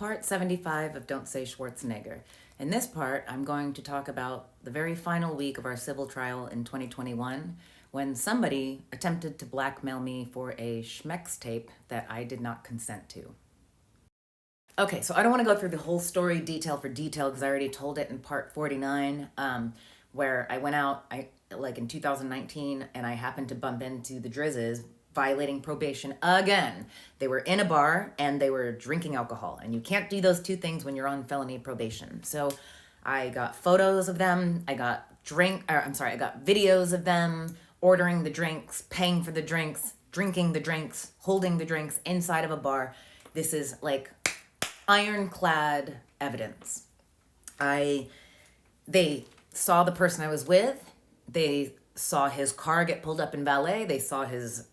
part 75 of Don't Say Schwarzenegger. In this part, I'm going to talk about the very final week of our civil trial in 2021 when somebody attempted to blackmail me for a schmex tape that I did not consent to. Okay, so I don't want to go through the whole story detail for detail because I already told it in part 49, where I went out in 2019 and I happened to bump into the Drizzes violating probation again. They were in a bar and they were drinking alcohol, and you can't do those two things when you're on felony probation. So I got photos of them, I got videos of them ordering the drinks, paying for the drinks, drinking the drinks, holding the drinks inside of a bar. This is like ironclad evidence. They saw the person I was with. They saw his car get pulled up in valet. They saw his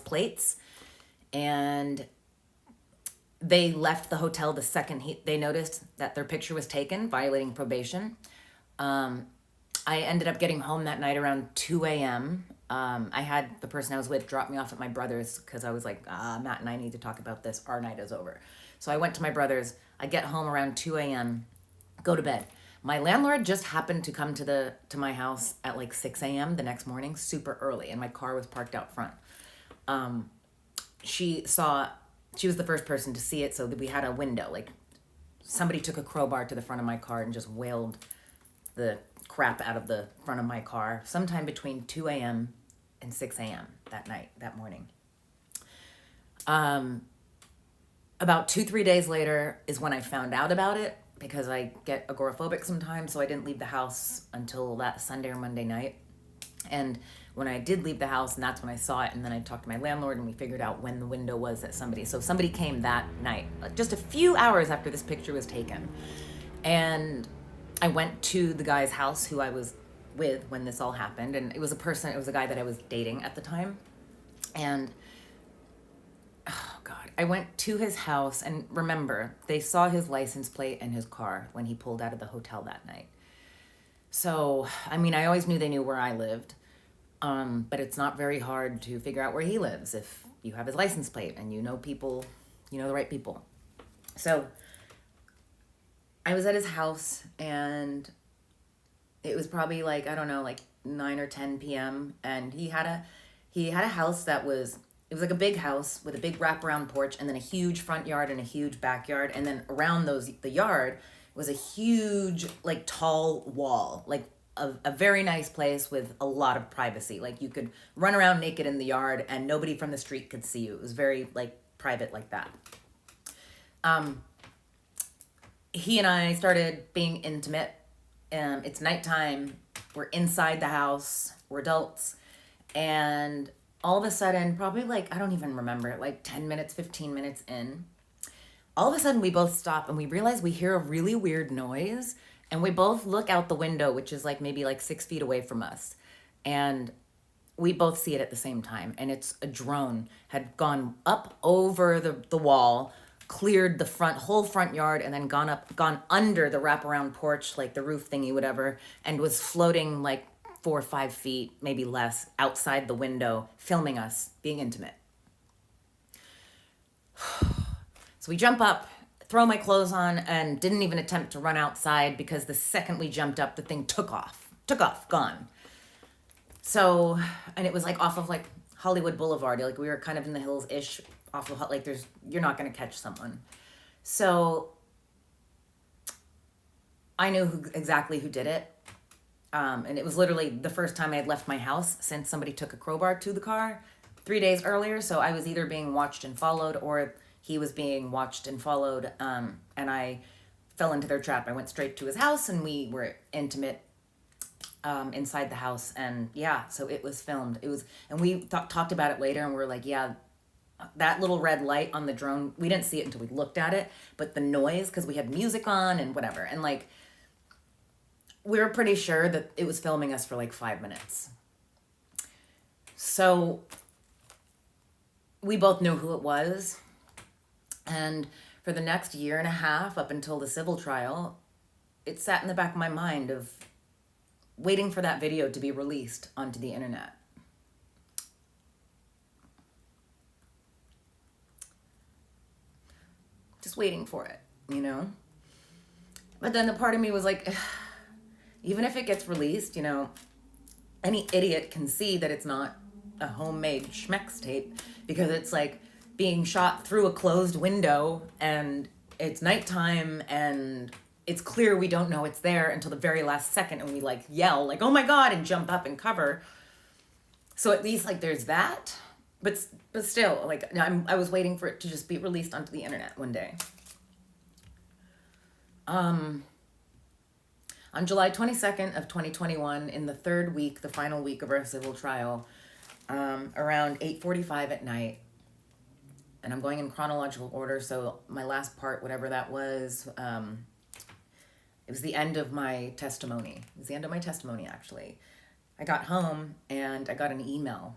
plates, and they left the hotel the second they noticed that their picture was taken, violating probation. I ended up getting home that night around 2 a.m. I had the person I was with drop me off at my brother's because I was like, Matt and I need to talk about this. Our night is over. So I went to my brother's. I get home around 2 a.m., go to bed. My landlord just happened to come to my house at like 6 a.m. the next morning, super early, and my car was parked out front. She was the first person to see it, so that we had a window. Like, somebody took a crowbar to the front of my car and just wailed the crap out of the front of my car sometime between 2 a.m. and 6 a.m. that morning. About 2-3 days later is when I found out about it, because I get agoraphobic sometimes, so I didn't leave the house until that Sunday or Monday night. And when I did leave the house, and that's when I saw it, and then I talked to my landlord, and we figured out when the window was that somebody came that night, just a few hours after this picture was taken. And I went to the guy's house who I was with when this all happened, and it was a guy that I was dating at the time. And oh God, I went to his house, and remember, they saw his license plate and his car when he pulled out of the hotel that night. So, I mean, I always knew they knew where I lived, but it's not very hard to figure out where he lives if you have his license plate and you know people, you know the right people. So I was at his house, and it was probably like 9 or 10 p.m. and he had a house it was like a big house with a big wraparound porch, and then a huge front yard and a huge backyard, and then around the yard was a huge, like, tall wall, like a very nice place with a lot of privacy. Like, you could run around naked in the yard and nobody from the street could see you. It was very, like, private like that. He and I started being intimate. It's nighttime. We're inside the house. We're adults. And all of a sudden, probably I don't even remember, 10 minutes, 15 minutes in, all of a sudden we both stop and we realize we hear a really weird noise, and we both look out the window, which is maybe 6 feet away from us. And we both see it at the same time. And it's a drone had gone up over the wall, cleared the whole front yard, and then gone under the wraparound porch, like the roof thingy, whatever, and was floating 4 or 5 feet, maybe less, outside the window, filming us being intimate. So we jump up, throw my clothes on, and didn't even attempt to run outside because the second we jumped up, the thing took off, gone. So, and it was off of Hollywood Boulevard. We were kind of in the hills-ish, off of you're not going to catch someone. So I knew exactly who did it. And it was literally the first time I had left my house since somebody took a crowbar to the car 3 days earlier. So I was either being watched and followed, or he was being watched and followed. And I fell into their trap. I went straight to his house, and we were intimate inside the house. And yeah, so it was filmed. And we talked about it later, and we were like, yeah, that little red light on the drone, we didn't see it until we looked at it, but the noise, because we had music on and whatever, and we were pretty sure that it was filming us for 5 minutes. So we both knew who it was. And for the next year and a half, up until the civil trial, it sat in the back of my mind of waiting for that video to be released onto the internet. just waiting for it, you know? But then the part of me was like, even if it gets released, you know, any idiot can see that it's not a homemade schmex tape because it's like being shot through a closed window and it's nighttime and it's clear we don't know it's there until the very last second and we like yell like, oh my God, and jump up and cover. So at least like there's that. But still, like I was waiting for it to just be released onto the internet one day. On July 22nd of 2021, in the third week, the final week of our civil trial, around 8:45 at night, and I'm going in chronological order, so my last part, whatever that was, it was the end of my testimony. It was the end of my testimony, actually. I got home and I got an email.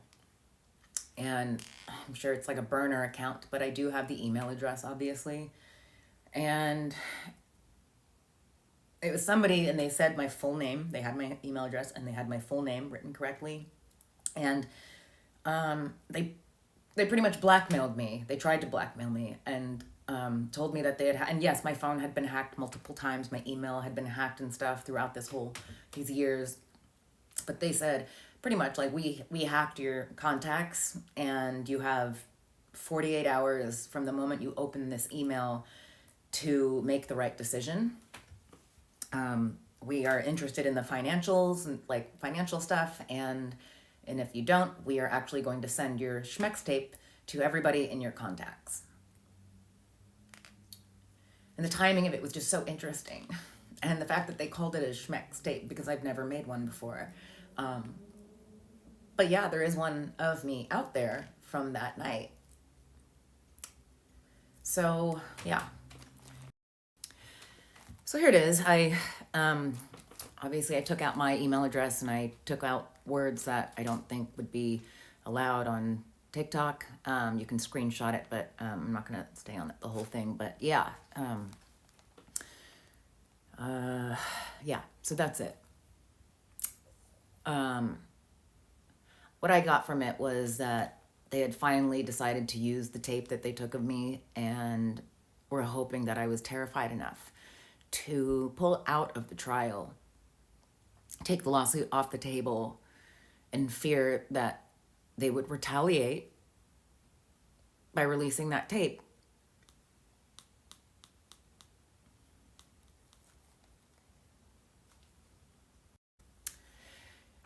And I'm sure it's like a burner account, but I do have the email address, obviously. And it was somebody, and they said my full name. They had my email address, and they had my full name written correctly. And they pretty much blackmailed me. They tried to blackmail me, and told me that they had, and yes, my phone had been hacked multiple times. My email had been hacked and stuff throughout these years. But they said pretty much like we hacked your contacts, and you have 48 hours from the moment you open this email to make the right decision. We are interested in the financials and like financial stuff, and if you don't, we are actually going to send your schmex tape to everybody in your contacts. And the timing of it was just so interesting. And the fact that they called it a schmex tape, because I've never made one before. But yeah, there is one of me out there from that night. So yeah. So here it is. Obviously I took out my email address and I took out words that I don't think would be allowed on TikTok. You can screenshot it, but I'm not going to stay on the whole thing. But yeah. Yeah, so that's it. What I got from it was that they had finally decided to use the tape that they took of me and were hoping that I was terrified enough to pull out of the trial, take the lawsuit off the table, and fear that they would retaliate by releasing that tape.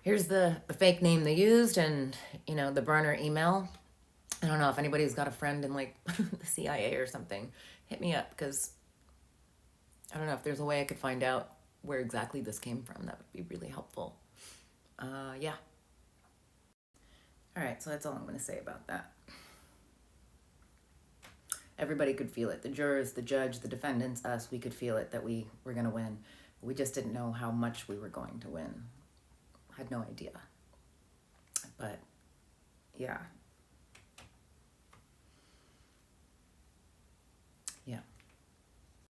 Here's the fake name they used and, you know, the burner email. I don't know if anybody's got a friend in like the CIA or something. Hit me up, because I don't know if there's a way I could find out where exactly this came from. That would be really helpful. Yeah. All right, so that's all I'm going to say about that. Everybody could feel it. The jurors, the judge, the defendants, us, we could feel it that we were going to win. We just didn't know how much we were going to win. Had no idea. But yeah,